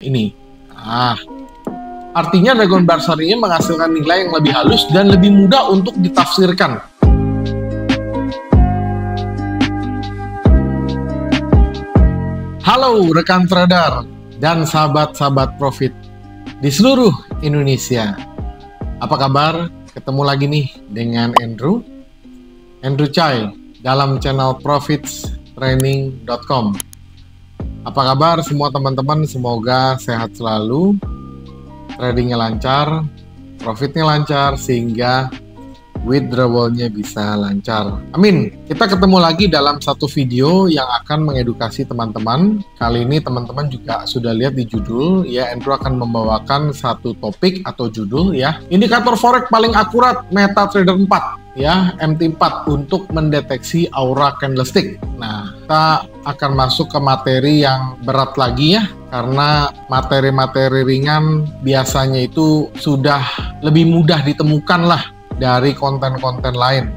ini. Nah, artinya Dragon Barsar ini menghasilkan nilai yang lebih halus dan lebih mudah untuk ditafsirkan. Halo rekan trader dan sahabat-sahabat profit di seluruh Indonesia. Apa kabar? Ketemu lagi nih dengan Andrew Chai dalam channel profitstraining.com. Apa kabar semua teman-teman? Semoga sehat selalu, tradingnya lancar, profitnya lancar, sehingga withdrawalnya bisa lancar. Amin. Kita ketemu lagi dalam satu video yang akan mengedukasi teman-teman. Kali ini teman-teman juga sudah lihat di judul ya, Andrew akan membawakan satu topik atau judul ya, indikator forex paling akurat MetaTrader 4 ya, MT4 untuk mendeteksi aura candlestick. Nah, kita akan masuk ke materi yang berat lagi ya, karena materi-materi ringan biasanya itu sudah lebih mudah ditemukan lah dari konten-konten lain.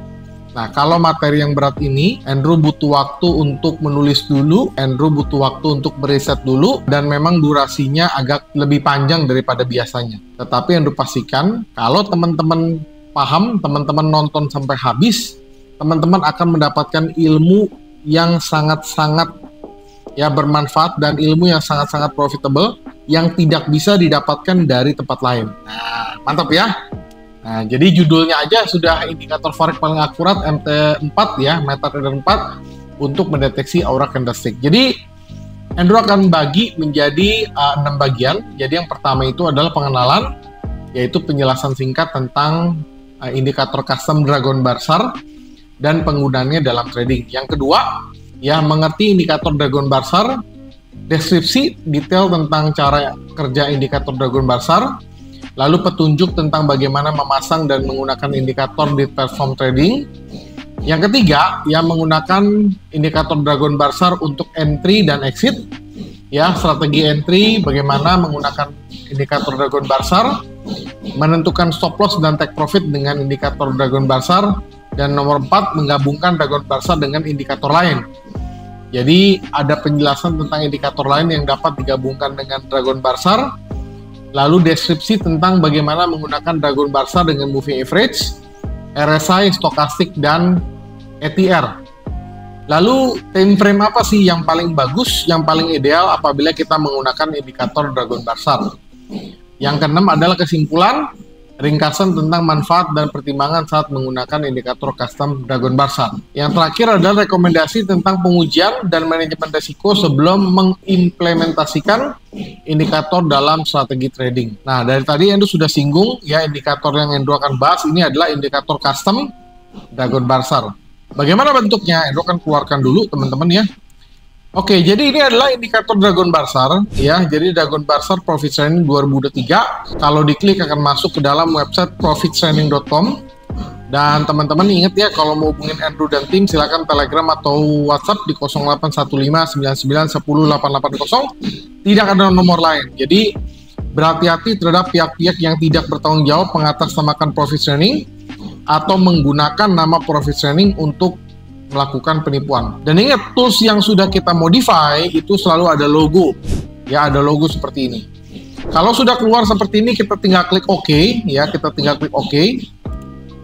Nah, kalau materi yang berat ini, Andrew butuh waktu untuk menulis dulu, Andrew butuh waktu untuk beriset dulu, dan memang durasinya agak lebih panjang daripada biasanya. Tetapi Andrew pastikan, kalau teman-teman paham, teman-teman nonton sampai habis, teman-teman akan mendapatkan ilmu yang sangat-sangat ya bermanfaat dan ilmu yang sangat-sangat profitable yang tidak bisa didapatkan dari tempat lain. Nah, mantap ya. Nah, jadi judulnya aja sudah indikator forex paling akurat MT4 ya, MetaTrader 4 untuk mendeteksi aura candlestick. Jadi Andrew akan bagi menjadi 6 bagian. Jadi yang pertama itu adalah pengenalan, yaitu penjelasan singkat tentang indikator custom Dragon Barsar dan penggunaannya dalam trading. Yang kedua, ya mengerti indikator Dragon Barsar, deskripsi detail tentang cara kerja indikator Dragon Barsar, lalu petunjuk tentang bagaimana memasang dan menggunakan indikator di platform trading. Yang ketiga, ya menggunakan indikator Dragon Barsar untuk entry dan exit. Ya, strategi entry, bagaimana menggunakan indikator Dragon Barsar, menentukan stop loss dan take profit dengan indikator Dragon Barsar, dan nomor 4, menggabungkan Dragon Barsar dengan indikator lain. Jadi ada penjelasan tentang indikator lain yang dapat digabungkan dengan Dragon Barsar, lalu deskripsi tentang bagaimana menggunakan Dragon Barsar dengan moving average, RSI, stokastik, dan ETR. Lalu time frame apa sih yang paling bagus, yang paling ideal apabila kita menggunakan indikator Dragon Barsar? Yang keenam adalah kesimpulan, ringkasan tentang manfaat dan pertimbangan saat menggunakan indikator custom Dragon Barsar. Yang terakhir adalah rekomendasi tentang pengujian dan manajemen risiko sebelum mengimplementasikan indikator dalam strategi trading. Nah, dari tadi Andrew sudah singgung ya, indikator yang Andrew akan bahas ini adalah indikator custom Dragon Barsar. Bagaimana bentuknya? Andrew akan keluarkan dulu teman-teman ya. Oke, jadi ini adalah indikator Dragon Barsar ya. Jadi Dragon Barsar Profit Training 2023. Kalau diklik akan masuk ke dalam website profitstraining.com. Dan teman-teman ingat ya, kalau mau hubungin Andrew dan tim silakan Telegram atau WhatsApp di 081599108880. Tidak ada nomor lain. Jadi berhati-hati terhadap pihak-pihak yang tidak bertanggung jawab mengatasnamakan Profit Training atau menggunakan nama Profit Training untuk melakukan penipuan. Dan ingat, tools yang sudah kita modify itu selalu ada logo. Ya, ada logo seperti ini. Kalau sudah keluar seperti ini, kita tinggal klik OK ya, kita tinggal klik OK.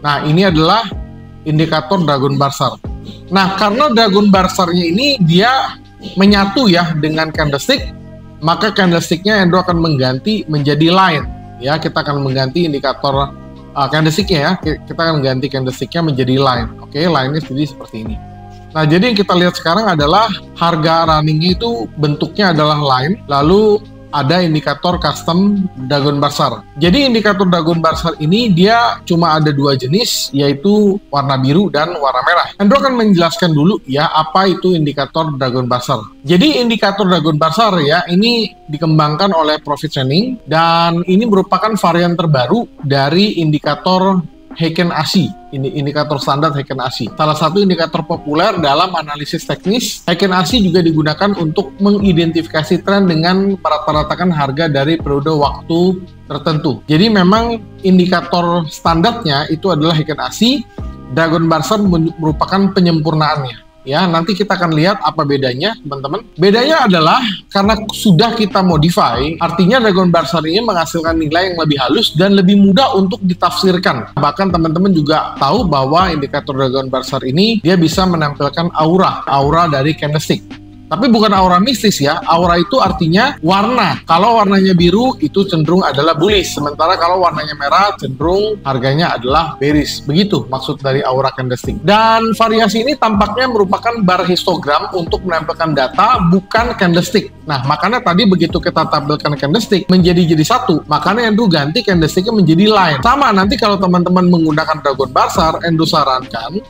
Nah, ini adalah indikator Dragon Barsar. Nah, karena Dragon Barsarnya ini dia menyatu ya dengan candlestick, maka candlesticknya Andrew akan mengganti menjadi line. Ya, kita akan mengganti indikator candlesticknya ya, kita akan ganti candlesticknya menjadi line. Oke, line-nya jadi seperti ini. Nah, jadi yang kita lihat sekarang adalah harga runningnya itu bentuknya adalah line, lalu ada indikator custom Dragon Barsar. Jadi indikator Dragon Barsar ini dia cuma ada 2 jenis, yaitu warna biru dan warna merah. Andrew akan menjelaskan dulu ya apa itu indikator Dragon Barsar. Jadi indikator Dragon Barsar ya, ini dikembangkan oleh Profit Training dan ini merupakan varian terbaru dari indikator Heiken Ashi, ini indikator standar Heiken Ashi. Salah satu indikator populer dalam analisis teknis. Heiken Ashi juga digunakan untuk mengidentifikasi tren dengan merata-ratakan harga dari periode waktu tertentu. Jadi memang indikator standarnya itu adalah Heiken Ashi. Dragon Barsar merupakan penyempurnaannya. ya. Nanti kita akan lihat apa bedanya, teman-teman. Bedanya adalah karena sudah kita modify, artinya Dragon Barsar ini menghasilkan nilai yang lebih halus dan lebih mudah untuk ditafsirkan. Bahkan teman-teman juga tahu bahwa indikator Dragon Barsar ini dia bisa menampilkan aura dari candlestick. Tapi bukan aura mistis ya, aura itu artinya warna. Kalau warnanya biru itu cenderung adalah bullish, sementara kalau warnanya merah cenderung harganya adalah bearish. Begitu maksud dari aura candlestick. Dan variasi ini tampaknya merupakan bar histogram untuk menampilkan data, bukan candlestick. Nah, makanya tadi begitu kita tampilkan candlestick menjadi satu, makanya Andrew ganti candlesticknya menjadi line. Sama nanti kalau teman-teman menggunakan Dragon Barsar, Andrew sarankan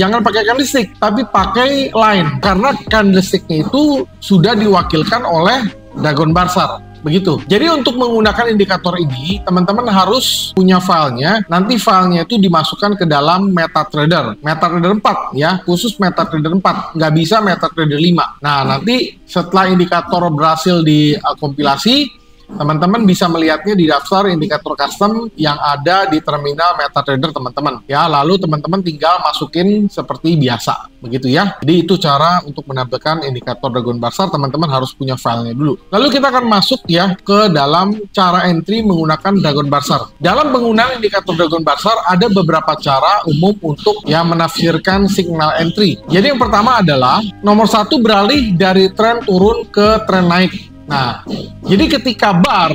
jangan pakai candlestick, tapi pakai line, karena candlestick itu sudah diwakilkan oleh Dragon Barsar. Begitu. Jadi untuk menggunakan indikator ini, teman-teman harus punya filenya. Nanti filenya itu dimasukkan ke dalam MetaTrader. MetaTrader 4 ya, khusus MetaTrader 4. Nggak bisa MetaTrader 5. Nah, nanti setelah indikator berhasil dikompilasi, teman-teman bisa melihatnya di daftar indikator custom yang ada di terminal MetaTrader, teman-teman. Ya, lalu teman-teman tinggal masukin seperti biasa, begitu ya. Jadi itu cara untuk menampilkan indikator Dragon Barsar, teman-teman harus punya filenya dulu. Lalu kita akan masuk ya ke dalam cara entry menggunakan Dragon Barsar. Dalam penggunaan indikator Dragon Barsar ada beberapa cara umum untuk ya menafsirkan signal entry. Jadi yang pertama adalah nomor 1, beralih dari tren turun ke tren naik. Nah, jadi ketika bar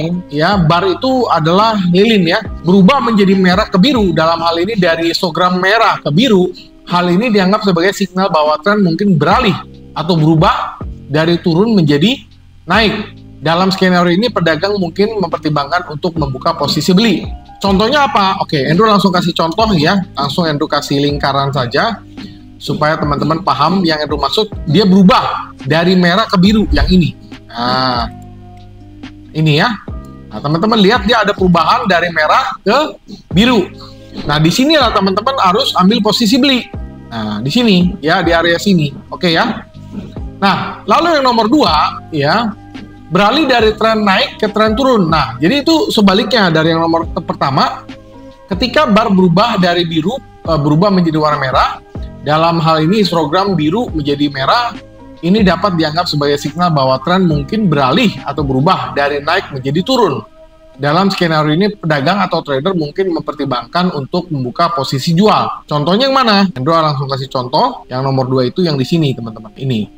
itu adalah lilin ya, berubah menjadi merah ke biru, dalam hal ini dari histogram merah ke biru, hal ini dianggap sebagai signal bahwa tren mungkin beralih atau berubah dari turun menjadi naik. Dalam skenario ini pedagang mungkin mempertimbangkan untuk membuka posisi beli. Contohnya apa? Oke, Andrew langsung kasih contoh ya, langsung Andrew kasih lingkaran saja supaya teman-teman paham yang Andrew maksud. Dia berubah dari merah ke biru yang ini. Nah, ini ya. Nah, teman-teman lihat dia ada perubahan dari merah ke biru. Nah, di sinilah teman-teman harus ambil posisi beli. Nah, di sini ya, di area sini. Oke ya. Nah, lalu yang nomor 2 ya, beralih dari tren naik ke tren turun. Nah, jadi itu sebaliknya dari yang nomor pertama. Ketika bar berubah dari biru berubah menjadi warna merah, dalam hal ini histogram biru menjadi merah. Ini dapat dianggap sebagai signal bahwa tren mungkin beralih atau berubah dari naik menjadi turun. Dalam skenario ini, pedagang atau trader mungkin mempertimbangkan untuk membuka posisi jual. Contohnya yang mana? Andrew langsung kasih contoh. Yang nomor 2 itu yang di sini, teman-teman. Ini.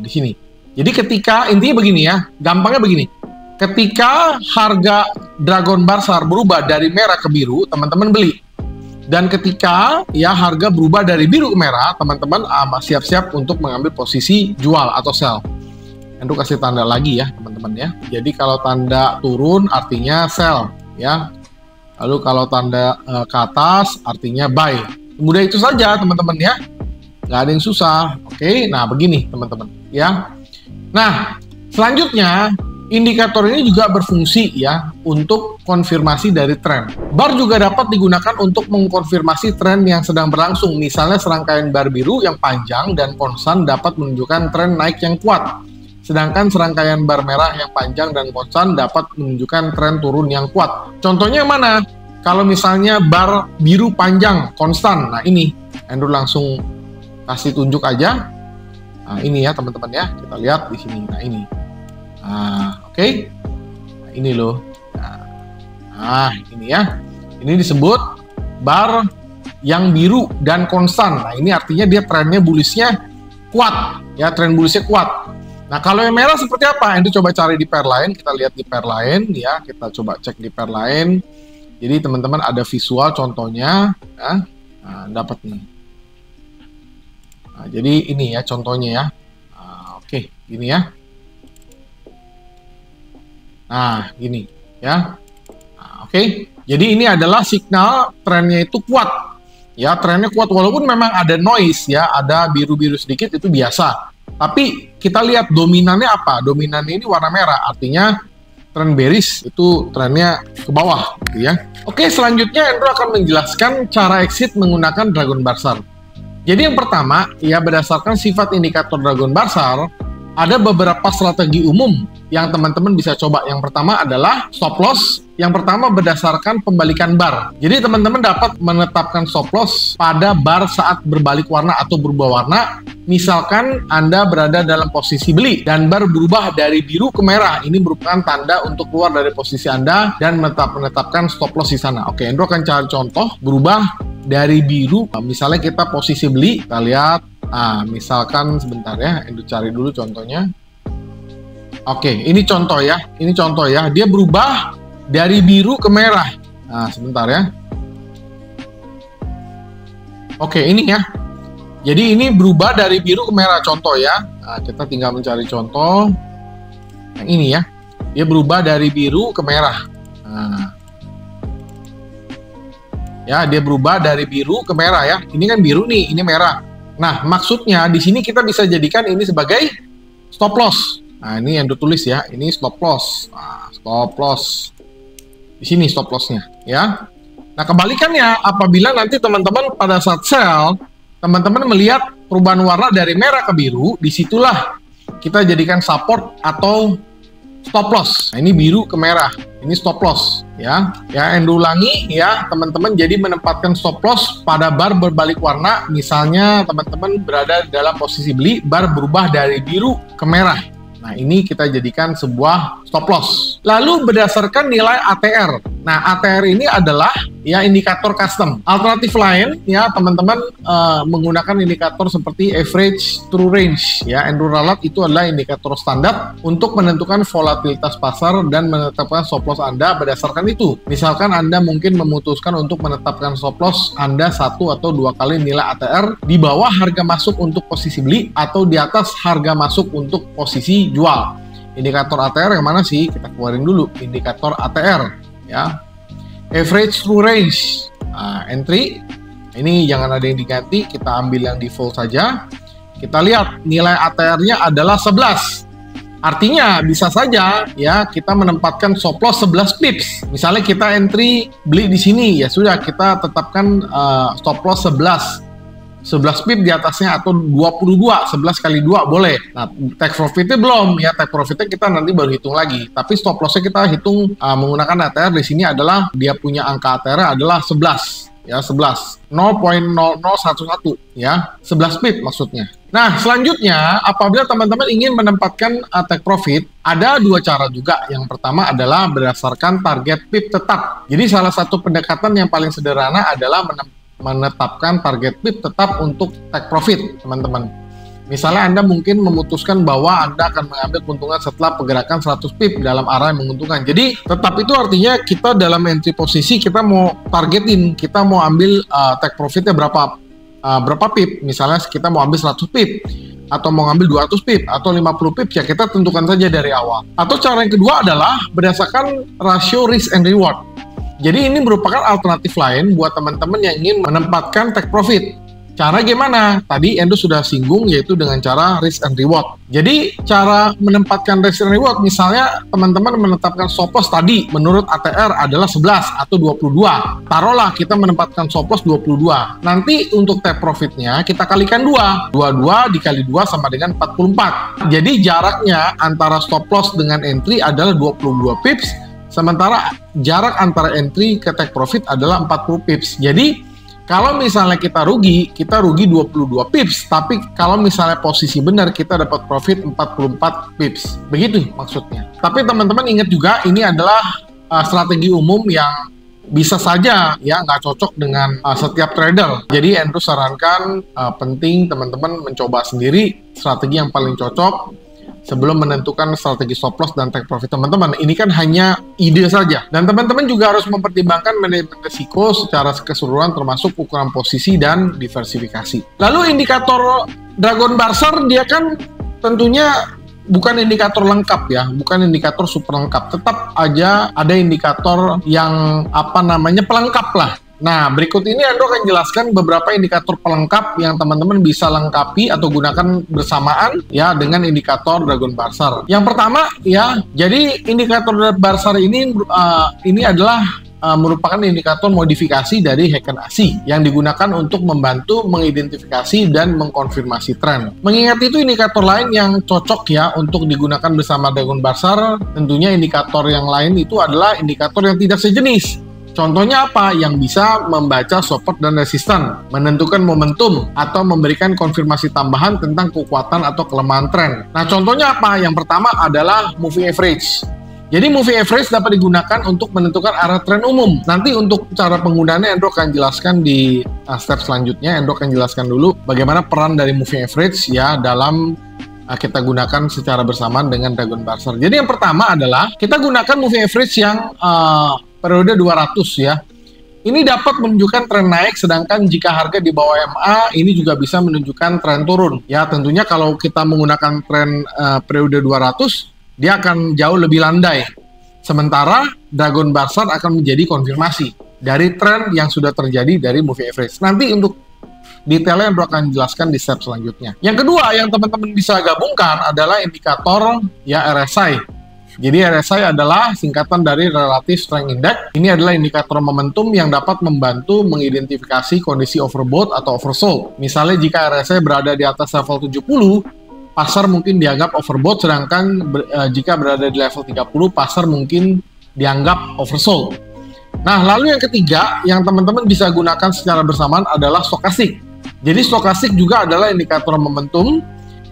Di sini. Jadi ketika, intinya begini ya, gampangnya begini. Ketika harga Dragon Barsar berubah dari merah ke biru, teman-teman beli. Dan ketika ya harga berubah dari biru ke merah, teman-teman siap-siap untuk mengambil posisi jual atau sell. Andrew kasih tanda lagi ya, teman-teman ya. Jadi kalau tanda turun artinya sell ya. Lalu kalau tanda ke atas artinya buy. Mudah itu saja, teman-teman ya. Nggak ada yang susah. Oke, nah begini teman-teman ya. Nah, selanjutnya indikator ini juga berfungsi ya untuk konfirmasi dari tren. Bar juga dapat digunakan untuk mengkonfirmasi tren yang sedang berlangsung. Misalnya serangkaian bar biru yang panjang dan konstan dapat menunjukkan tren naik yang kuat. Sedangkan serangkaian bar merah yang panjang dan konstan dapat menunjukkan tren turun yang kuat. Contohnya yang mana? Kalau misalnya bar biru panjang konstan, nah ini Andrew langsung kasih tunjuk aja. Nah ini ya teman-teman ya, kita lihat di sini. Nah ini. Oke. Nah, ini loh. Nah, ini ya. Ini disebut bar yang biru dan konstan. Nah, ini artinya dia trennya bullishnya kuat. Ya, tren bullishnya kuat. Nah, kalau yang merah seperti apa? Ini coba cari di pair lain. Kita lihat di pair lain ya. Kita coba cek di pair lain. Jadi, teman-teman ada visual contohnya. Ya. Nah, dapat nih. Nah, jadi ini ya contohnya ya. Oke, ini ya. Nah, gini ya. Nah, oke. Jadi ini adalah signal trennya itu kuat. Ya, trennya kuat walaupun memang ada noise ya, ada biru-biru sedikit itu biasa. Tapi kita lihat dominannya apa? Dominannya ini warna merah, artinya tren bearish itu trennya ke bawah gitu ya. Oke, selanjutnya Andrew akan menjelaskan cara exit menggunakan Dragon Barsar. Jadi yang pertama, ya berdasarkan sifat indikator Dragon Barsar, ada beberapa strategi umum yang teman-teman bisa coba. Yang pertama adalah stop loss Yang pertama berdasarkan pembalikan bar. Jadi teman-teman dapat menetapkan stop loss pada bar saat berbalik warna atau berubah warna. Misalkan Anda berada dalam posisi beli dan bar berubah dari biru ke merah. Ini merupakan tanda untuk keluar dari posisi Anda dan menetapkan stop loss di sana. Oke, Andrew akan cari contoh berubah dari biru. Misalnya kita posisi beli, kita lihat. Misalkan sebentar ya, Andrew cari dulu contohnya. Oke, ini contoh ya. Ini contoh ya. Dia berubah dari biru ke merah. Nah, sebentar ya. Oke, ini ya. Jadi ini berubah dari biru ke merah, contoh ya. Nah, kita tinggal mencari contoh. Yang ini ya. Dia berubah dari biru ke merah. Nah. Ya, dia berubah dari biru ke merah ya. Ini kan biru nih, ini merah. Nah, maksudnya di sini kita bisa jadikan ini sebagai stop loss. Nah, ini yang ditulis ya. Ini stop loss. Nah, stop loss. Di sini stop lossnya ya. Nah, kebalikannya apabila nanti teman-teman pada saat sell, teman-teman melihat perubahan warna dari merah ke biru, disitulah kita jadikan support atau stop loss. Nah, ini biru ke merah, ini stop loss ya. Ya, Endo ulangi ya teman-teman. Jadi menempatkan stop loss pada bar berbalik warna. Misalnya teman-teman berada dalam posisi beli, bar berubah dari biru ke merah. Nah, ini kita jadikan sebuah stop loss. Lalu berdasarkan nilai ATR. Nah, ATR ini adalah ya indikator custom. Alternatif lain ya teman-teman menggunakan indikator seperti average true range ya. Andrew Ralph itu adalah indikator standar untuk menentukan volatilitas pasar dan menetapkan stop loss Anda berdasarkan itu. Misalkan Anda mungkin memutuskan untuk menetapkan stop loss Anda 1 atau 2 kali nilai ATR di bawah harga masuk untuk posisi beli atau di atas harga masuk untuk posisi jual. Indikator ATR yang mana sih? Kita keluarin dulu indikator ATR ya. Average true range entry. Ini jangan ada yang diganti, kita ambil yang default saja. Kita lihat nilai ATR-nya adalah 11. Artinya bisa saja ya kita menempatkan stop loss 11 pips. Misalnya kita entry beli di sini, ya sudah kita tetapkan stop loss 11 pip di atasnya atau 22, 11 kali 2 boleh. Nah, take profitnya belum ya, take profitnya kita nanti baru hitung lagi. Tapi stop lossnya kita hitung menggunakan ATR di sini adalah dia punya angka ATR adalah 11 ya, 11 0.0011 ya, 11 pip maksudnya. Nah, selanjutnya apabila teman-teman ingin menempatkan take profit, ada dua cara juga. Yang pertama adalah berdasarkan target pip tetap. Jadi salah satu pendekatan yang paling sederhana adalah menetapkan target pip tetap untuk take profit, teman-teman. Misalnya Anda mungkin memutuskan bahwa Anda akan mengambil keuntungan setelah pergerakan 100 pip dalam arah yang menguntungkan. Jadi tetap itu artinya kita dalam entry posisi kita mau targetin, kita mau ambil take profitnya berapa pip. Misalnya kita mau ambil 100 pip atau mau ngambil 200 pip atau 50 pip, ya kita tentukan saja dari awal. Atau cara yang kedua adalah berdasarkan rasio risk and reward. Jadi ini merupakan alternatif lain buat teman-teman yang ingin menempatkan take profit. Cara gimana? Tadi Endo sudah singgung, yaitu dengan cara risk and reward. Jadi cara menempatkan risk and reward, misalnya teman-teman menetapkan stop loss tadi menurut ATR adalah 11 atau 22. Taruhlah kita menempatkan stop loss 22. Nanti untuk take profitnya kita kalikan 2. 22 dikali 2 sama dengan 44. Jadi jaraknya antara stop loss dengan entry adalah 22 pips. Sementara jarak antara entry ke take profit adalah 40 pips. Jadi kalau misalnya kita rugi 22 pips, tapi kalau misalnya posisi benar kita dapat profit 44 pips. Begitu maksudnya. Tapi teman-teman ingat juga ini adalah strategi umum yang bisa saja ya nggak cocok dengan setiap trader. Jadi Andrew sarankan penting teman-teman mencoba sendiri strategi yang paling cocok sebelum menentukan strategi stop loss dan take profit teman-teman. Ini kan hanya ide saja. Dan teman-teman juga harus mempertimbangkan manajemen risiko secara keseluruhan termasuk ukuran posisi dan diversifikasi. Lalu indikator Dragon Barcer dia kan tentunya bukan indikator lengkap ya, bukan indikator super lengkap. Tetap aja ada indikator yang pelengkap lah. Nah, berikut ini Ando akan jelaskan beberapa indikator pelengkap yang teman-teman bisa lengkapi atau gunakan bersamaan ya dengan indikator Dragon Barcer. Yang pertama ya, jadi indikator Barcer ini adalah merupakan indikator modifikasi dari Heiken-Ashi yang digunakan untuk membantu mengidentifikasi dan mengkonfirmasi tren. Mengingat itu, indikator lain yang cocok ya untuk digunakan bersama Dragon Bazaar, tentunya indikator yang lain itu adalah indikator yang tidak sejenis. Contohnya apa? Yang bisa membaca support dan resisten, menentukan momentum, atau memberikan konfirmasi tambahan tentang kekuatan atau kelemahan tren. Nah, contohnya apa? Yang pertama adalah moving average. Jadi moving average dapat digunakan untuk menentukan arah tren umum. Nanti untuk cara penggunaannya Andrew akan jelaskan di step selanjutnya. Andrew akan jelaskan dulu bagaimana peran dari moving average ya dalam kita gunakan secara bersamaan dengan Dragon Bazaar. Jadi yang pertama adalah kita gunakan moving average yang periode 200 ya. Ini dapat menunjukkan tren naik, sedangkan jika harga di bawah MA ini juga bisa menunjukkan tren turun. Ya, tentunya kalau kita menggunakan tren periode 200, dia akan jauh lebih landai. Sementara Dragon Bazaar akan menjadi konfirmasi dari tren yang sudah terjadi dari moving average. Nanti untuk detailnya Andrew akan jelaskan di step selanjutnya. Yang kedua yang teman-teman bisa gabungkan adalah indikator ya RSI. Jadi RSI adalah singkatan dari Relative Strength Index. Ini adalah indikator momentum yang dapat membantu mengidentifikasi kondisi overbought atau oversold. Misalnya jika RSI berada di atas level 70, pasar mungkin dianggap overbought, sedangkan jika berada di level 30, pasar mungkin dianggap oversold. Nah, lalu yang ketiga yang teman-teman bisa gunakan secara bersamaan adalah stokastik. Jadi stokastik juga adalah indikator momentum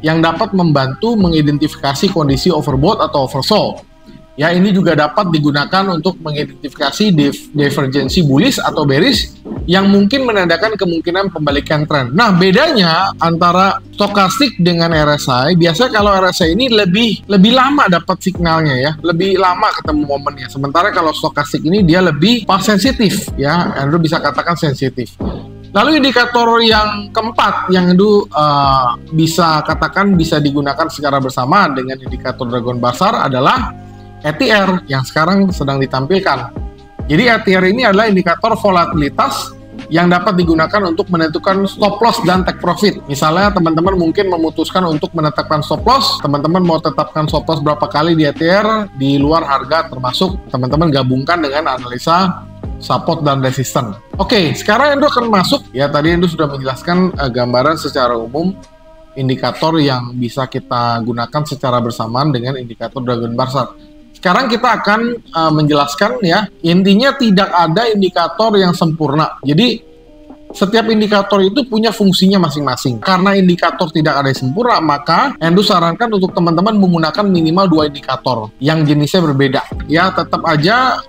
yang dapat membantu mengidentifikasi kondisi overbought atau oversold. Ya, ini juga dapat digunakan untuk mengidentifikasi divergensi bullish atau bearish yang mungkin menandakan kemungkinan pembalikan tren. Nah, bedanya antara stokastik dengan RSI, biasanya kalau RSI ini lebih lama dapat signalnya ya, lebih lama ketemu momennya. Sementara kalau stokastik ini dia lebih sensitif ya, Andrew bisa katakan sensitif. Lalu indikator yang keempat yang itu bisa katakan bisa digunakan secara bersamaan dengan indikator Dragon Bazaar adalah ATR yang sekarang sedang ditampilkan. Jadi ATR ini adalah indikator volatilitas yang dapat digunakan untuk menentukan stop loss dan take profit. Misalnya teman-teman mungkin memutuskan untuk menetapkan stop loss, teman-teman mau tetapkan stop loss berapa kali di ATR di luar harga, termasuk teman-teman gabungkan dengan analisa support dan resisten. Oke, sekarang Andrew akan masuk ya, tadi Andrew sudah menjelaskan gambaran secara umum indikator yang bisa kita gunakan secara bersamaan dengan indikator Dragon Bazaar. Sekarang kita akan menjelaskan ya, intinya tidak ada indikator yang sempurna. Jadi setiap indikator itu punya fungsinya masing-masing. Karena indikator tidak ada yang sempurna, maka Andrew sarankan untuk teman-teman menggunakan minimal 2 indikator yang jenisnya berbeda. Ya, tetap aja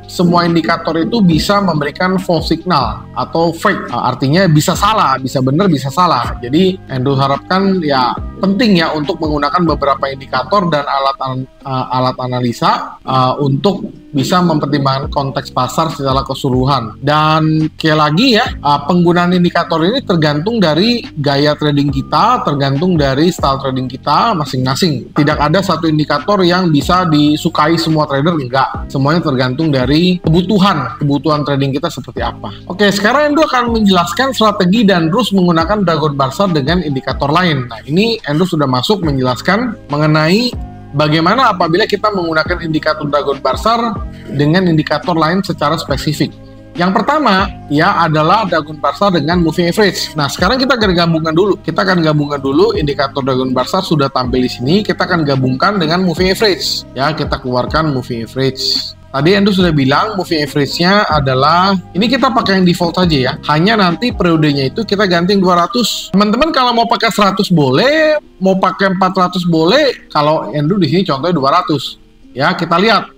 semua indikator itu bisa memberikan false signal atau fake. Artinya bisa salah, bisa benar, bisa salah. Jadi Andrew harapkan ya penting ya untuk menggunakan beberapa indikator dan alat analisa untuk bisa mempertimbangkan konteks pasar secara keseluruhan. Dan sekali lagi ya, penggunaan indikator ini tergantung dari gaya trading kita, tergantung dari style trading kita masing-masing. Tidak ada satu indikator yang bisa disukai semua trader, enggak. Semuanya tergantung dari kebutuhan trading kita seperti apa. Oke, sekarang Andrew akan menjelaskan strategi dan rules menggunakan Dragon Bazaar dengan indikator lain. Nah, ini Andrew sudah masuk menjelaskan mengenai bagaimana apabila kita menggunakan indikator Dragon Bazaar dengan indikator lain secara spesifik. Yang pertama ya adalah Dragon Bazaar dengan moving average. Nah, sekarang kita akan gabungkan dulu. Kita akan gabungkan dulu indikator Dragon Bazaar sudah tampil di sini. Kita akan gabungkan dengan moving average. Ya, kita keluarkan moving average. Tadi Andrew sudah bilang moving average-nya adalah, ini kita pakai yang default saja ya. Hanya nanti periodenya itu kita ganti 200. Teman-teman kalau mau pakai 100 boleh, mau pakai 400 boleh. Kalau Andrew di sini contohnya 200. Ya, kita lihat.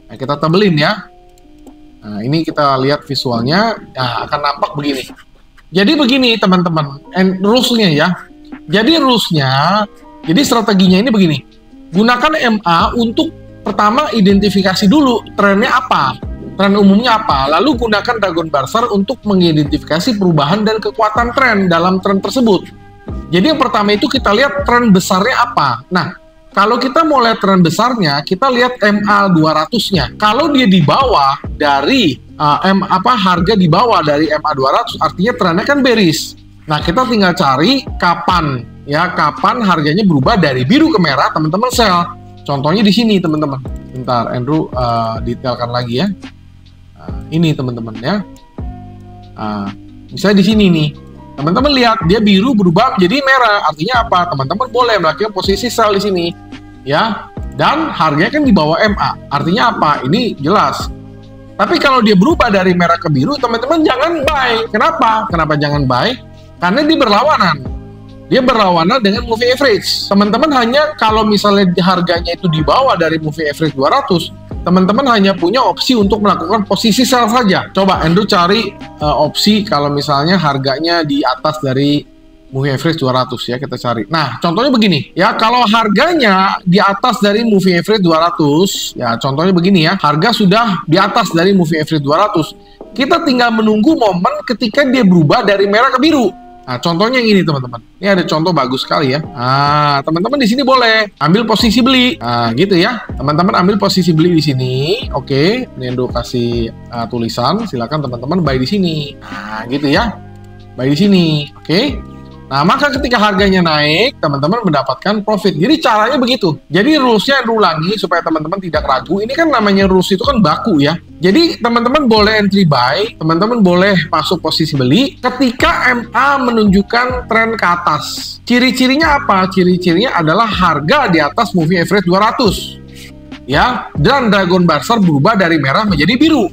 Nah, kita tabelin ya. Nah, ini kita lihat visualnya. Nah, akan nampak begini. Jadi begini teman-teman, rules-nya ya. Jadi rules-nya, jadi strateginya ini begini. Gunakan MA untuk pertama identifikasi dulu trennya apa, tren umumnya apa, lalu gunakan Dragon Bazaar untuk mengidentifikasi perubahan dan kekuatan tren dalam tren tersebut. Jadi yang pertama itu kita lihat tren besarnya apa. Nah, kalau kita mau lihat tren besarnya, kita lihat MA 200-nya. Kalau dia di bawah dari harga di bawah dari MA 200, artinya trennya kan bearish. Nah, kita tinggal cari kapan harganya berubah dari biru ke merah, teman-teman sell. Contohnya di sini teman-teman. Bentar, Andrew detailkan lagi ya. Nah, Ini teman-teman ya. Misalnya di sini nih, teman-teman lihat dia biru berubah menjadi merah. Artinya apa? Teman-teman boleh melakukan posisi sell di sini, ya. Dan harganya kan di bawah MA. Artinya apa? Ini jelas. Tapi kalau dia berubah dari merah ke biru, teman-teman jangan buy. Kenapa? Kenapa jangan buy? Karena dia berlawanan. Dia berlawanan dengan moving average. Teman-teman hanya kalau misalnya harganya itu di bawah dari moving average 200, teman-teman hanya punya opsi untuk melakukan posisi sell saja. Coba Andrew cari opsi kalau misalnya harganya di atas dari moving average 200 ya, kita cari. Nah, contohnya begini ya, kalau harganya di atas dari moving average 200, ya contohnya begini ya, harga sudah di atas dari moving average 200. Kita tinggal menunggu momen ketika dia berubah dari merah ke biru. Nah, contohnya yang ini teman-teman. Ini ada contoh bagus sekali ya. Nah, teman-teman di sini boleh ambil posisi beli. Nah, gitu ya. Teman-teman ambil posisi beli di sini. Oke, ini Endo kasih tulisan. Silakan teman-teman buy di sini. Nah, gitu ya. Buy di sini. Oke. Nah, maka ketika harganya naik, teman-teman mendapatkan profit. Jadi caranya begitu. Jadi rules-nya ulangi supaya teman-teman tidak ragu. Ini kan namanya rules itu kan baku ya. Jadi teman-teman boleh entry buy, teman-teman boleh masuk posisi beli ketika MA menunjukkan tren ke atas. Ciri-cirinya apa? Ciri-cirinya adalah harga di atas moving average 200. Ya, dan Dragon Burster berubah dari merah menjadi biru.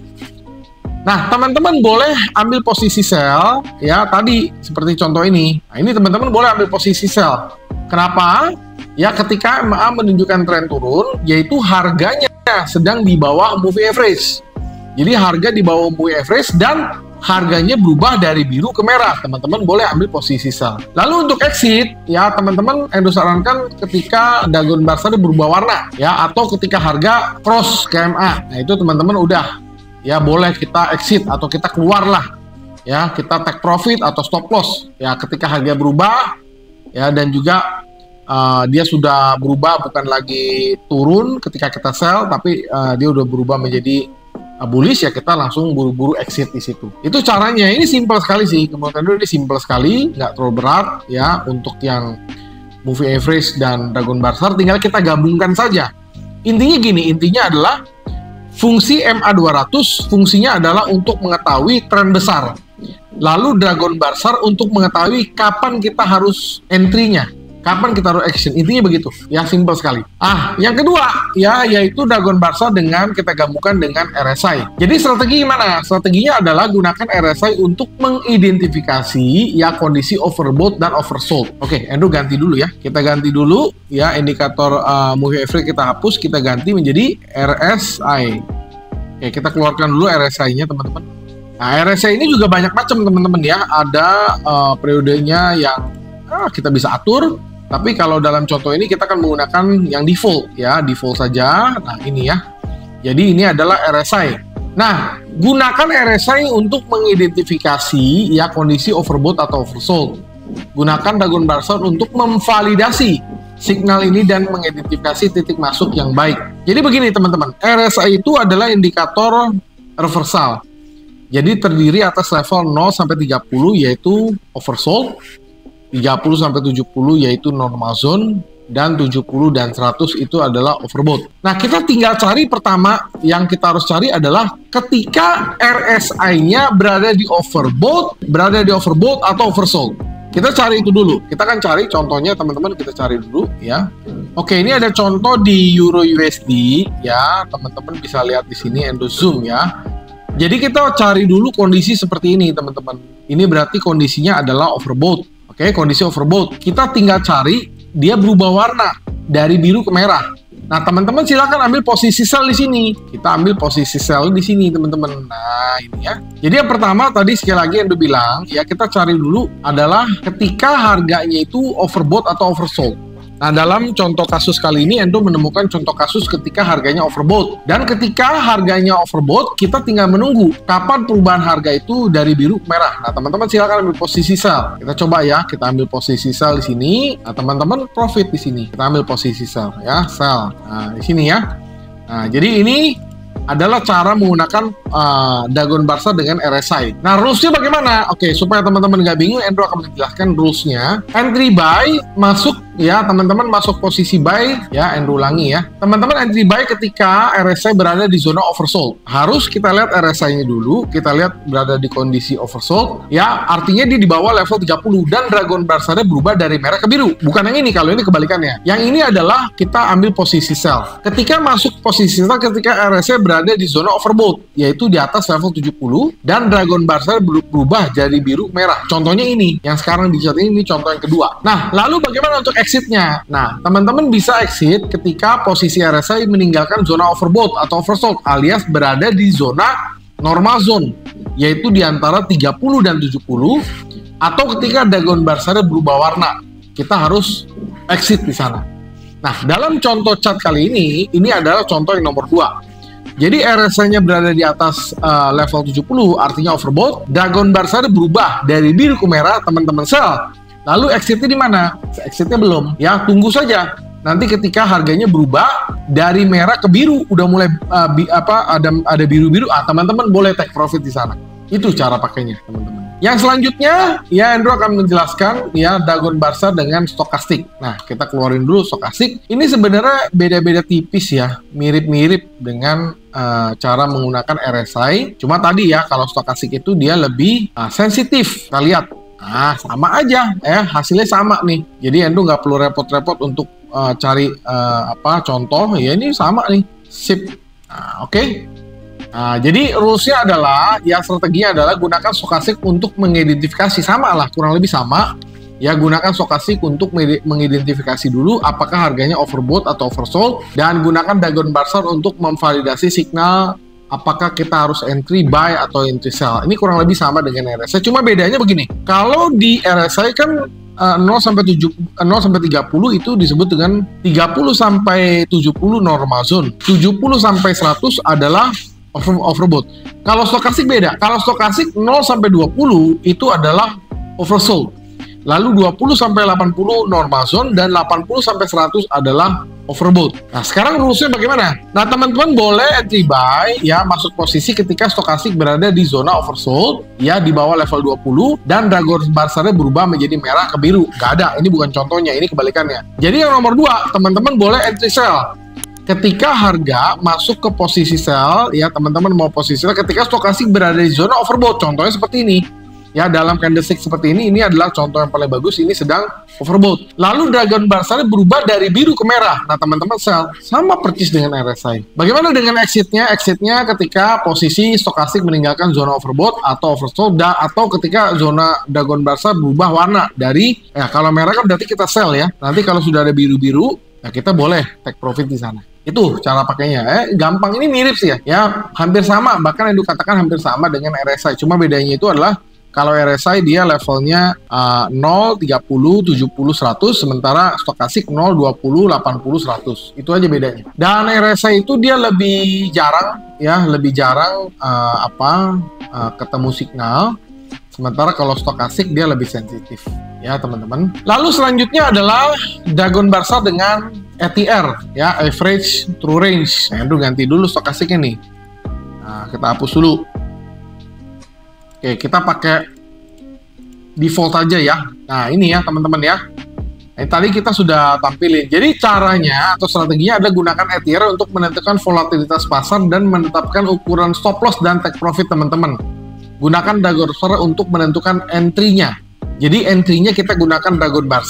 Nah, teman-teman boleh ambil posisi sell, ya tadi seperti contoh ini. Nah, ini teman-teman boleh ambil posisi sell. Kenapa? Ya, ketika MA menunjukkan tren turun, yaitu harganya sedang di bawah moving average. Jadi harga di bawah moving average dan harganya berubah dari biru ke merah. Teman-teman boleh ambil posisi sell. Lalu untuk exit, ya teman-teman Endo sarankan ketika Dragon Burster berubah warna, ya atau ketika harga cross ke MA. Nah, itu teman-teman udah. Ya boleh kita exit atau kita keluar lah, ya kita take profit atau stop loss ya ketika harga berubah ya, dan juga dia sudah berubah bukan lagi turun ketika kita sell, tapi dia udah berubah menjadi bullish ya, kita langsung buru-buru exit di situ. Itu caranya. Ini simple sekali sih, kemudian ini simple sekali, nggak terlalu berat ya untuk yang moving average dan Dragon Burster, tinggal kita gabungkan saja. Intinya gini, intinya adalah fungsi MA200 fungsinya adalah untuk mengetahui tren besar. Lalu Dragon Burster untuk mengetahui kapan kita harus entry-nya, kapan kita harus action. Intinya begitu. Ya, simple sekali. Yang kedua ya yaitu Dragon Burster dengan kita gabungkan dengan RSI. Jadi strategi gimana? Strateginya adalah gunakan RSI untuk mengidentifikasi ya kondisi overbought dan oversold. Oke, Andrew ganti dulu ya. Kita ganti dulu ya indikator moving average kita hapus, kita ganti menjadi RSI. Oke, kita keluarkan dulu RSI-nya teman-teman. Nah, RSI ini juga banyak macam teman-teman ya. Ada periodenya yang kita bisa atur. Tapi kalau dalam contoh ini kita akan menggunakan yang default ya, default saja. Nah, ini ya. Jadi ini adalah RSI. Nah, gunakan RSI untuk mengidentifikasi ya kondisi overbought atau oversold. Gunakan Dragon Burster untuk memvalidasi signal ini dan mengidentifikasi titik masuk yang baik. Jadi begini teman-teman, RSI itu adalah indikator reversal. Jadi terdiri atas level 0 sampai 30 yaitu oversold, 30 sampai 70 yaitu normal zone, dan 70 dan 100 itu adalah overbought. Nah, kita tinggal cari pertama yang kita harus cari adalah ketika RSI-nya berada di overbought atau oversold. Kita cari itu dulu. Kita akan cari contohnya teman-teman, kita cari dulu ya. Oke, ini ada contoh di Euro USD ya. Teman-teman bisa lihat di sini Endo zoom ya. Jadi kita cari dulu kondisi seperti ini teman-teman. Ini berarti kondisinya adalah overbought. Oke, kondisi overbought. Kita tinggal cari dia berubah warna dari biru ke merah. Nah, teman-teman silakan ambil posisi sell di sini. Kita ambil posisi sell di sini, teman-teman. Nah, ini ya. Jadi yang pertama tadi sekali lagi yang bilang, ya kita cari dulu adalah ketika harganya itu overbought atau oversold. Nah, dalam contoh kasus kali ini Endo menemukan contoh kasus ketika harganya overbought. Dan ketika harganya overbought, kita tinggal menunggu kapan perubahan harga itu dari biru ke merah. Nah, teman-teman silakan ambil posisi sell. Kita coba ya, kita ambil posisi sell di sini. Nah, teman-teman profit di sini. Kita ambil posisi sell ya, sell. Nah, di sini ya. Nah, jadi ini adalah cara menggunakan Dragon Burster dengan RSI. Nah, rules-nya bagaimana? Oke, supaya teman-teman nggak bingung, Andrew akan menjelaskan rules-nya. Entry buy masuk ya teman-teman masuk posisi buy ya, Andrew ulangi ya. Teman-teman entry buy ketika RSI berada di zona oversold. Harus kita lihat RSI-nya dulu, kita lihat berada di kondisi oversold ya, artinya dia di bawah level 30 dan Dragon Bar-nya berubah dari merah ke biru. Bukan yang ini, kalau ini kebalikannya. Yang ini adalah kita ambil posisi sell. Ketika masuk posisi sell ketika RSI berada di zona overbought, yaitu di atas level 70 dan Dragon Bar-nya berubah jadi biru merah. Contohnya ini, yang sekarang di chart ini contoh yang kedua. Nah, lalu bagaimana untuk exitnya? Nah, teman-teman bisa exit ketika posisi RSI meninggalkan zona overbought atau oversold alias berada di zona normal zone, yaitu di antara 30 dan 70, atau ketika Dragon Bar-nya berubah warna. Kita harus exit di sana. Nah, dalam contoh chart kali ini adalah contoh yang nomor 2. Jadi RSI-nya berada di atas level 70, artinya overbought. Dragon Bar-nya berubah dari biru ke merah, teman-teman sell. Lalu exitnya di mana? Exitnya belum. Ya, tunggu saja. Nanti ketika harganya berubah dari merah ke biru, udah mulai ada biru-biru, teman-teman boleh take profit di sana. Itu cara pakainya, teman-teman. Yang selanjutnya, ya Andrew akan menjelaskan ya Dragon Bar-nya dengan stokastik. Nah, kita keluarin dulu stokastik. Ini sebenarnya beda-beda tipis ya, mirip-mirip dengan cara menggunakan RSI. Cuma tadi ya, kalau stokastik itu dia lebih sensitif. Kita lihat. Nah, sama aja, hasilnya sama nih. Jadi Andrew nggak perlu repot-repot untuk cari contoh. Ya ini sama nih, sip. Nah, oke. Nah, jadi rulesnya adalah, ya strateginya adalah gunakan stokastik untuk mengidentifikasi, sama lah, kurang lebih sama. Ya, gunakan stokastik untuk mengidentifikasi dulu apakah harganya overbought atau oversold, dan gunakan Dragon Bar-nya untuk memvalidasi signal apakah kita harus entry buy atau entry sell. Ini kurang lebih sama dengan RSI, cuma bedanya begini. Kalau di RSI kan 0 sampai 30 itu disebut dengan 30 sampai 70 normal zone. 70 sampai 100 adalah overbought. Kalau stokastik beda. Kalau stokastik 0 sampai 20 itu adalah oversold. Lalu 20 sampai 80 normal zone dan 80 sampai 100 adalah overbought. Nah, sekarang rulesnya bagaimana? Nah, teman-teman boleh entry buy ya, masuk posisi ketika stokastik berada di zona oversold ya, di bawah level 20 dan Dragon Bar-nya berubah menjadi merah ke biru. Nggak ada, ini bukan contohnya, ini kebalikannya. Jadi yang nomor 2, teman-teman boleh entry sell. Ketika harga masuk ke posisi sell ya, teman-teman mau posisi sell ketika stokastik berada di zona overbought. Contohnya seperti ini. Ya, dalam candlestick seperti ini adalah contoh yang paling bagus. Ini sedang overbought. Lalu Dragon Bar-nya berubah dari biru ke merah. Nah, teman-teman sell. Sama persis dengan RSI. Bagaimana dengan exitnya? Exitnya ketika posisi stokastik meninggalkan zona overbought atau oversold, atau ketika zona Dragon Bar-nya berubah warna dari, ya kalau merah kan berarti kita sell ya. Nanti kalau sudah ada biru-biru, nah kita boleh take profit di sana. Itu cara pakainya. Gampang, ini mirip sih ya. Ya, hampir sama. Bahkan yang dikatakan hampir sama dengan RSI. Cuma bedanya itu adalah kalau RSI dia levelnya 0, 30, 70, 100, sementara stokastik 0, 20, 80, 100. Itu aja bedanya. Dan RSI itu dia lebih jarang ya, ketemu signal. Sementara kalau stokastik dia lebih sensitif ya, teman-teman. Lalu selanjutnya adalah Dragon Bar-nya dengan ATR ya, average true range. Nah, Andrew ganti dulu stokastiknya nih. Nah, kita hapus dulu. Oke, kita pakai default aja ya. Nah, ini ya teman-teman ya. Tadi kita sudah tampilin. Jadi caranya atau strateginya adalah gunakan ATR untuk menentukan volatilitas pasar dan menetapkan ukuran stop loss dan take profit, teman-teman. Gunakan Dragon Bar untuk menentukan entry-nya. Jadi entry-nya kita gunakan Dragon Bar.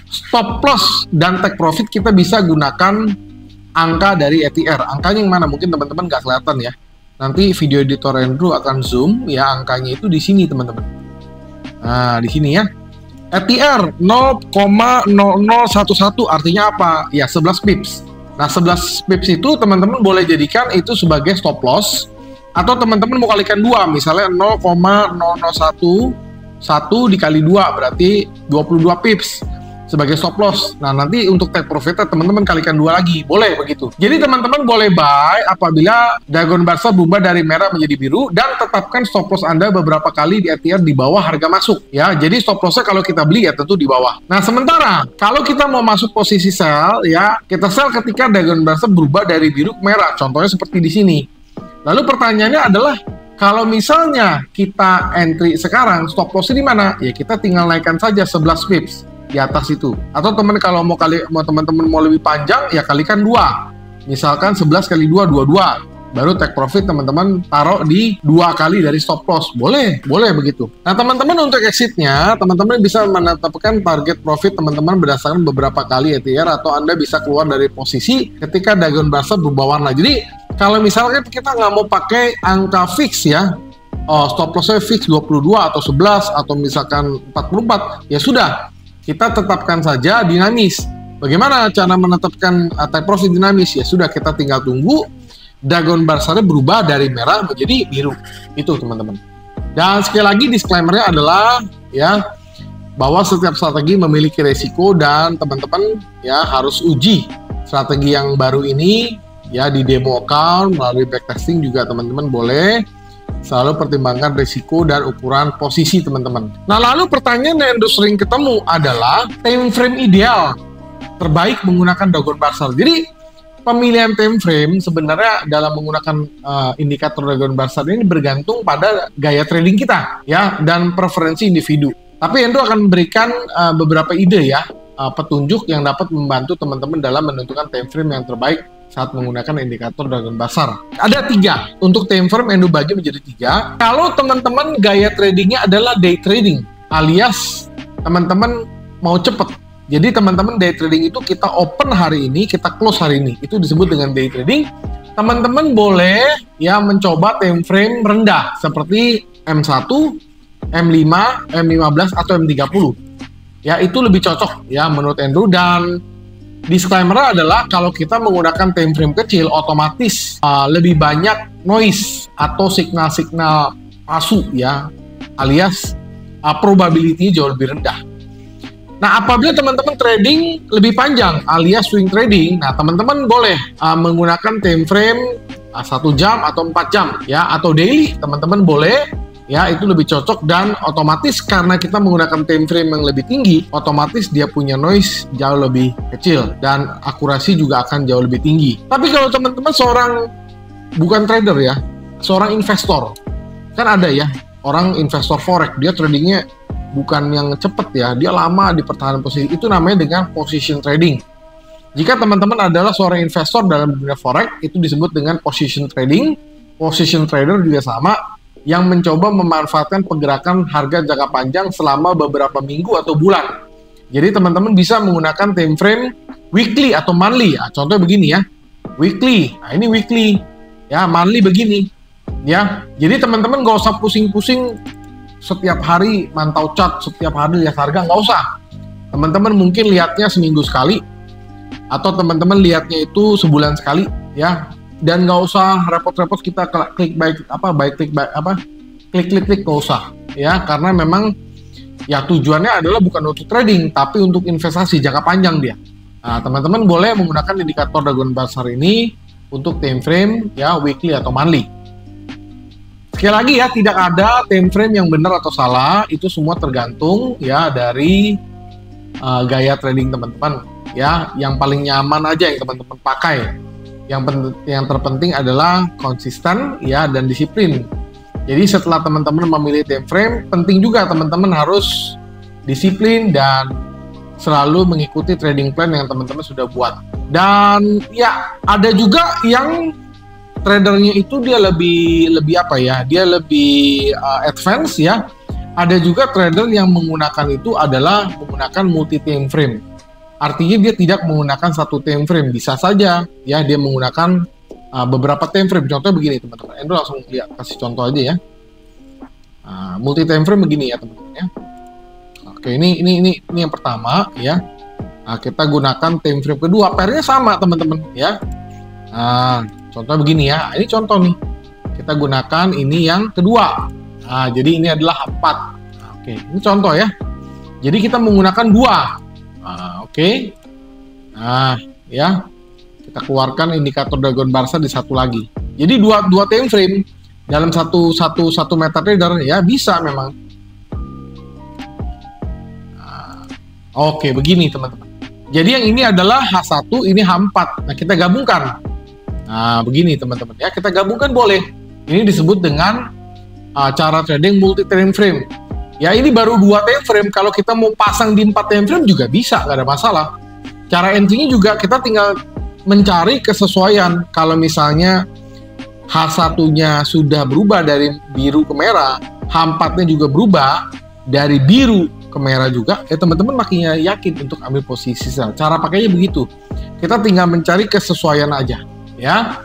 Stop loss dan take profit kita bisa gunakan angka dari ATR. Angkanya yang mana? Mungkin teman-teman nggak kelihatan ya. Nanti video editor Andrew akan zoom ya, angkanya itu di sini, teman-teman. Nah, di sini ya. ATR 0,0011 artinya apa? Ya, 11 pips. Nah, 11 pips itu teman-teman boleh jadikan itu sebagai stop loss, atau teman-teman mau kalikan 2, misalnya 0,0011 dikali 2 berarti 22 pips sebagai stop loss. Nah, nanti untuk take profitnya teman-teman kalikan 2 lagi, boleh begitu. Jadi teman-teman boleh buy apabila Dragon Bar-nya berubah dari merah menjadi biru, dan tetapkan stop loss Anda beberapa kali di ATR di bawah harga masuk ya. Jadi stop loss-nya kalau kita beli ya tentu di bawah. Nah, sementara kalau kita mau masuk posisi sell ya, kita sell ketika Dragon Bar-nya berubah dari biru ke merah. Contohnya seperti di sini. Lalu pertanyaannya adalah, kalau misalnya kita entry sekarang, stop loss di mana? Ya kita tinggal naikkan saja 11 pips. di atas itu. Atau kalau mau teman-teman mau lebih panjang, ya kalikan 2. Misalkan 11 kali 2, 22. Baru take profit teman-teman taruh di 2 kali dari stop loss. Boleh begitu. Nah teman-teman, untuk exitnya, teman-teman bisa menetapkan target profit teman-teman berdasarkan beberapa kali ETR, atau Anda bisa keluar dari posisi ketika Dragon Burster berubah warna. Jadi kalau misalnya kita nggak mau pakai angka fix ya, stop lossnya fix 22 atau 11 atau misalkan 44, ya sudah, kita tetapkan saja dinamis. Bagaimana cara menetapkan take profit dinamis? Ya sudah, kita tinggal tunggu Dragon Burster berubah dari merah menjadi biru. Itu teman-teman. Dan sekali lagi disclaimer-nya adalah ya, bahwa setiap strategi memiliki resiko, dan teman-teman ya harus uji strategi yang baru ini ya di demo account melalui backtesting juga. Teman-teman boleh selalu pertimbangkan risiko dan ukuran posisi teman-teman. Nah, lalu pertanyaan yang sering ketemu adalah time frame ideal terbaik menggunakan Dragon Burster. Jadi pemilihan time frame sebenarnya dalam menggunakan indikator Dragon Burster ini bergantung pada gaya trading kita ya, dan preferensi individu. Tapi Endo akan memberikan beberapa ide ya, petunjuk yang dapat membantu teman-teman dalam menentukan time frame yang terbaik saat menggunakan indikator Dragon Burster. Ada 3 untuk time frame. Endo bagi menjadi 3. Kalau teman-teman gaya tradingnya adalah day trading, alias teman-teman mau cepet. Jadi teman-teman day trading itu kita open hari ini, kita close hari ini. Itu disebut dengan day trading. Teman-teman boleh ya mencoba time frame rendah seperti M1, M5, M15 atau M30. Ya, itu lebih cocok ya menurut Andrew. Dan disclaimer adalah kalau kita menggunakan time frame kecil, otomatis lebih banyak noise atau signal-signal palsu ya, alias probability jauh lebih rendah. Nah, apabila teman-teman trading lebih panjang alias swing trading, nah teman-teman boleh menggunakan time frame 1 jam atau 4 jam ya, atau daily teman-teman boleh ya, itu lebih cocok. Dan otomatis karena kita menggunakan time frame yang lebih tinggi, otomatis dia punya noise jauh lebih kecil dan akurasi juga akan jauh lebih tinggi. Tapi kalau teman-teman seorang bukan trader ya, seorang investor, kan ada ya orang investor forex, dia tradingnya bukan yang cepet ya, dia lama di pertahanan posisi, itu namanya dengan position trading. Jika teman-teman adalah seorang investor dalam dunia forex, itu disebut dengan position trading. Position trader juga sama, yang mencoba memanfaatkan pergerakan harga jangka panjang selama beberapa minggu atau bulan. Jadi teman-teman bisa menggunakan time frame weekly atau monthly ya. Contohnya begini ya, weekly, nah ini weekly ya, monthly begini ya. Jadi teman-teman nggak usah pusing-pusing setiap hari mantau chart, setiap hari lihat harga, nggak usah. Teman-teman mungkin lihatnya seminggu sekali, atau teman-teman lihatnya itu sebulan sekali ya, dan nggak usah repot-repot kita klik klik nggak usah ya, karena memang ya tujuannya adalah bukan untuk trading tapi untuk investasi jangka panjang dia. Nah, teman-teman boleh menggunakan indikator Dragon Burster ini untuk time frame ya, weekly atau monthly. Sekali lagi ya, tidak ada time frame yang benar atau salah, itu semua tergantung ya dari gaya trading teman-teman ya. Yang paling nyaman aja yang teman-teman pakai. Yang terpenting adalah konsisten ya dan disiplin. Jadi setelah teman-teman memilih time frame, penting juga teman-teman harus disiplin dan selalu mengikuti trading plan yang teman-teman sudah buat. Dan ya ada juga yang tradernya itu dia lebih apa ya, dia lebih advance ya. Ada juga trader yang menggunakan itu adalah menggunakan multi time frame. Artinya dia tidak menggunakan satu time frame, bisa saja ya dia menggunakan beberapa time frame. Contohnya begini teman-teman, Andrew langsung lihat, kasih contoh aja ya. Multi time frame begini ya teman-teman ya. Oke, ini yang pertama ya. Nah, kita gunakan time frame kedua, pairnya sama teman-teman ya. Contoh begini ya, ini contoh nih. Kita gunakan ini yang kedua. Nah, jadi ini adalah 4. Nah, oke, ini contoh ya. Jadi kita menggunakan 2. Nah, oke. Nah, ya. Kita keluarkan indikator Dragon Burster di satu lagi. Jadi dua time frame dalam satu MetaTrader ya, bisa memang. Nah, oke, begini teman-teman. Jadi yang ini adalah H1, ini H4. Nah, kita gabungkan. Nah, begini teman-teman ya, kita gabungkan boleh. Ini disebut dengan cara trading multi time frame. Ya ini baru 2 time frame, kalau kita mau pasang di 4 time frame juga bisa, nggak ada masalah. Cara entry-nya juga kita tinggal mencari kesesuaian. Kalau misalnya H1-nya sudah berubah dari biru ke merah, H4-nya juga berubah dari biru ke merah juga, ya teman-teman makin yakin untuk ambil posisi sell. Cara pakainya begitu. Kita tinggal mencari kesesuaian aja, ya.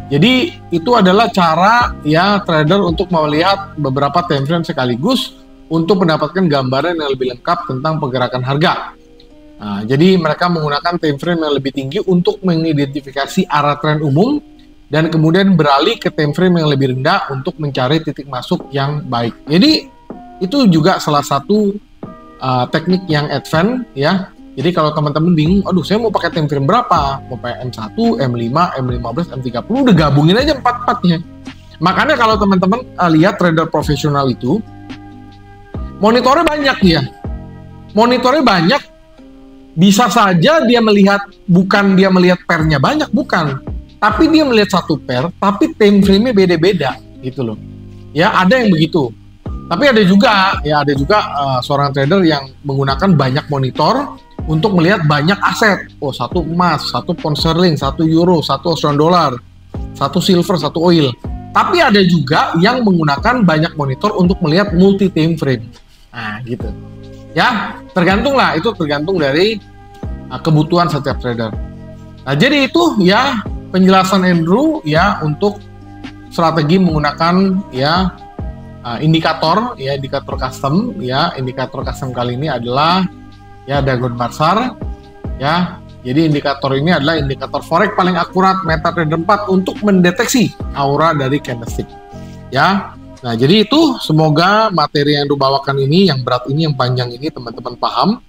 Jadi itu adalah cara ya trader untuk melihat beberapa time frame sekaligus untuk mendapatkan gambaran yang lebih lengkap tentang pergerakan harga. Nah, jadi mereka menggunakan time frame yang lebih tinggi untuk mengidentifikasi arah tren umum dan kemudian beralih ke time frame yang lebih rendah untuk mencari titik masuk yang baik. Jadi itu juga salah satu teknik yang advance ya. Jadi kalau teman-teman bingung, aduh saya mau pakai time frame berapa? Mau pakai M1, M5, M15, M30, udah gabungin aja 4-4-nya. Makanya kalau teman-teman lihat trader profesional itu monitornya banyak dia. Monitornya banyak, bisa saja dia melihat, bukan dia melihat pairnya banyak, bukan. Tapi dia melihat satu pair, tapi time frame-nya beda-beda, gitu loh. Ya, ada yang begitu. Tapi ada juga seorang trader yang menggunakan banyak monitor untuk melihat banyak aset. Oh, satu emas, satu pound sterling, satu euro, satu Australian dollar, satu silver, satu oil. Tapi ada juga yang menggunakan banyak monitor untuk melihat multi time frame. Nah, gitu. Ya, tergantung dari kebutuhan setiap trader. Nah, jadi itu ya penjelasan Andrew ya untuk strategi menggunakan ya indikator custom ya. Indikator custom kali ini adalah ya Dragon Barsar ya. Jadi indikator ini adalah indikator forex paling akurat MetaTrader 4 untuk mendeteksi aura dari candlestick. Ya. Nah, jadi itu semoga materi yang dibawakan ini, yang berat ini, yang panjang ini teman-teman paham.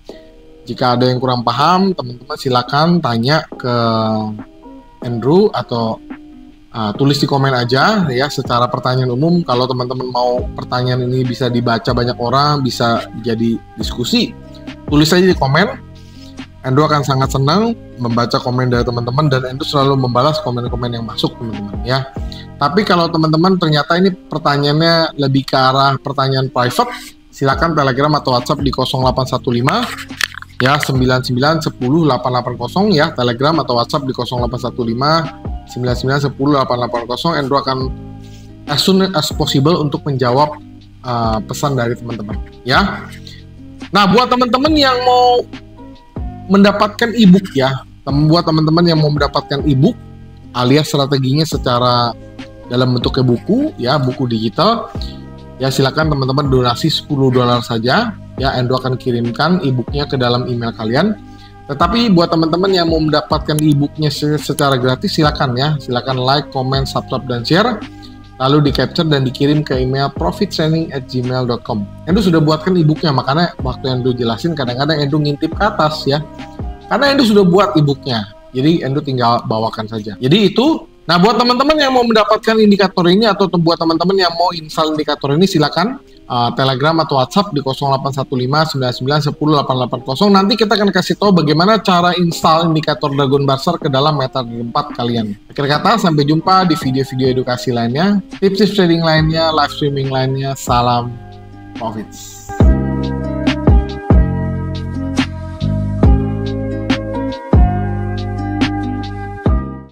Jika ada yang kurang paham, teman-teman silakan tanya ke Andrew atau tulis di komen aja ya secara pertanyaan umum. Kalau teman-teman mau pertanyaan ini bisa dibaca banyak orang, bisa jadi diskusi, tulis aja di komen. Andrew akan sangat senang membaca komen dari teman-teman dan Andrew selalu membalas komen-komen yang masuk teman-teman ya. Tapi kalau teman-teman ternyata ini pertanyaannya lebih ke arah pertanyaan private, silakan Telegram atau WhatsApp di 0815 ya 9910 880 ya, Telegram atau WhatsApp di 0815 9910 880. Andrew akan as soon as possible untuk menjawab pesan dari teman-teman ya. Nah, buat teman-teman yang mau mendapatkan ebook ya, buat teman-teman yang mau mendapatkan ebook alias strateginya secara dalam bentuk buku ya, buku digital ya, silakan teman-teman donasi $10 saja ya, Andrew akan kirimkan ebooknya ke dalam email kalian. Tetapi buat teman-teman yang mau mendapatkan ebooknya secara gratis, silakan like, comment, subscribe dan share, lalu di capture dan dikirim ke email profittraining@gmail.com. Andrew sudah buatkan ebooknya, makanya waktu Andrew jelasin kadang-kadang Andrew ngintip ke atas ya, karena Andrew sudah buat ebooknya, jadi Andrew tinggal bawakan saja. Jadi itu. Nah, buat teman-teman yang mau mendapatkan indikator ini atau buat teman-teman yang mau install indikator ini, silakan Telegram atau WhatsApp di 0815 9910 880. Nanti kita akan kasih tahu bagaimana cara install indikator Dragon Barsar ke dalam MetaTrader 4 kalian. Akhir kata, sampai jumpa di video-video edukasi lainnya, tips-tips trading lainnya, live streaming lainnya. Salam profits.